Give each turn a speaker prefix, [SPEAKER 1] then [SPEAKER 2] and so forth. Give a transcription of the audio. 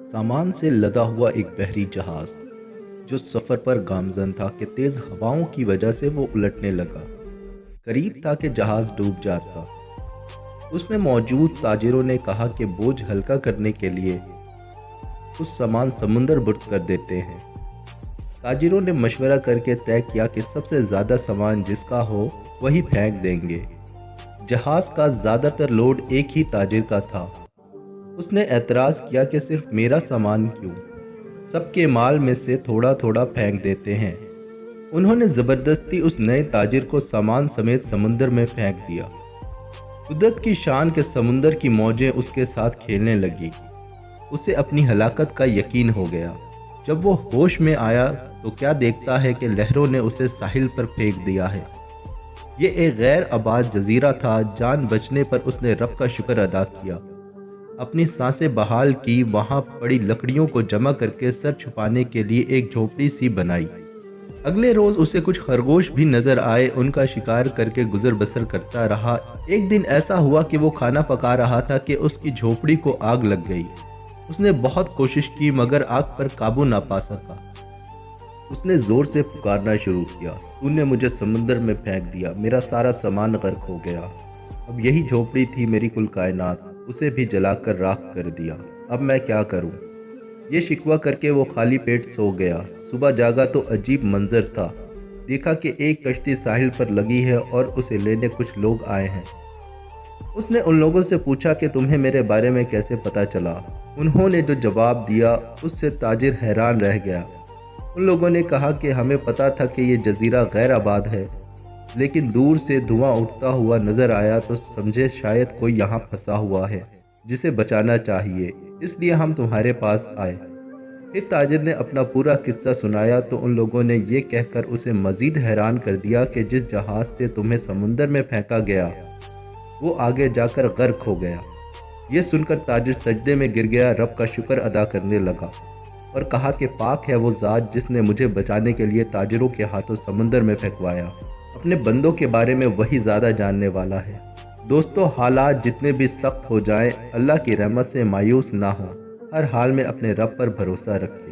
[SPEAKER 1] सामान से लदा हुआ एक बहरी जहाज जो सफर पर गामजन था कि तेज हवाओं की वजह से वो उलटने लगा। करीब था कि जहाज डूब जाता। उसमें मौजूद ताजिरों ने कहा कि बोझ हल्का करने के लिए कुछ सामान समुंदर बुर्द कर देते हैं। ताजिरों ने मशवरा करके तय किया कि सबसे ज़्यादा सामान जिसका हो वही फेंक देंगे। जहाज का ज़्यादातर लोड एक ही ताजिर का था। उसने एतराज़ किया कि सिर्फ मेरा सामान क्यों, सबके माल में से थोड़ा थोड़ा फेंक देते हैं। उन्होंने ज़बरदस्ती उस नए ताजिर को सामान समेत समुंदर में फेंक दिया। कुदरत की शान के समुंदर की मौजें उसके साथ खेलने लगी। उसे अपनी हलाकत का यकीन हो गया। जब वो होश में आया तो क्या देखता है कि लहरों ने उसे साहिल पर फेंक दिया है। ये एक गैर आबाद जजीरा था। जान बचने पर उसने रब का शुक्र अदा किया, अपनी सांसें बहाल की, वहां पड़ी लकड़ियों को जमा करके सर छुपाने के लिए एक झोपड़ी सी बनाई। अगले रोज उसे कुछ खरगोश भी नजर आए। उनका शिकार करके गुजर बसर करता रहा। एक दिन ऐसा हुआ कि वो खाना पका रहा था कि उसकी झोपड़ी को आग लग गई। उसने बहुत कोशिश की मगर आग पर काबू ना पा सका। उसने जोर से पुकारना शुरू किया, तूने मुझे समुंदर में फेंक दिया, मेरा सारा सामान गर्क हो गया। अब यही झोपड़ी थी मेरी कुल कायनात, उसे भी जलाकर राख कर दिया। अब मैं क्या करूं? ये शिकवा करके वो खाली पेट सो गया। सुबह जागा तो अजीब मंजर था। देखा कि एक कश्ती साहिल पर लगी है और उसे लेने कुछ लोग आए हैं। उसने उन लोगों से पूछा कि तुम्हें मेरे बारे में कैसे पता चला। उन्होंने जो जवाब दिया उससे ताजिर हैरान रह गया। उन लोगों ने कहा कि हमें पता था कि ये जजीरा गैर आबाद है, लेकिन दूर से धुआं उठता हुआ नजर आया तो समझे शायद कोई यहाँ फंसा हुआ है जिसे बचाना चाहिए, इसलिए हम तुम्हारे पास आए। फिर ताजिर ने अपना पूरा किस्सा सुनाया तो उन लोगों ने ये कहकर उसे मजीद हैरान कर दिया कि जिस जहाज से तुम्हें समुंदर में फेंका गया वो आगे जाकर गर्क हो गया। ये सुनकर ताजिर सजदे में गिर गया, रब का शुक्र अदा करने लगा और कहा कि पाक है वो ज़ात जिसने मुझे बचाने के लिए ताजिरों के हाथों समुंदर में फेंकवाया। अपने बंदों के बारे में वही ज़्यादा जानने वाला है। दोस्तों, हालात जितने भी सख्त हो जाएं, अल्लाह की रहमत से मायूस ना हो। हर हाल में अपने रब पर भरोसा रखें।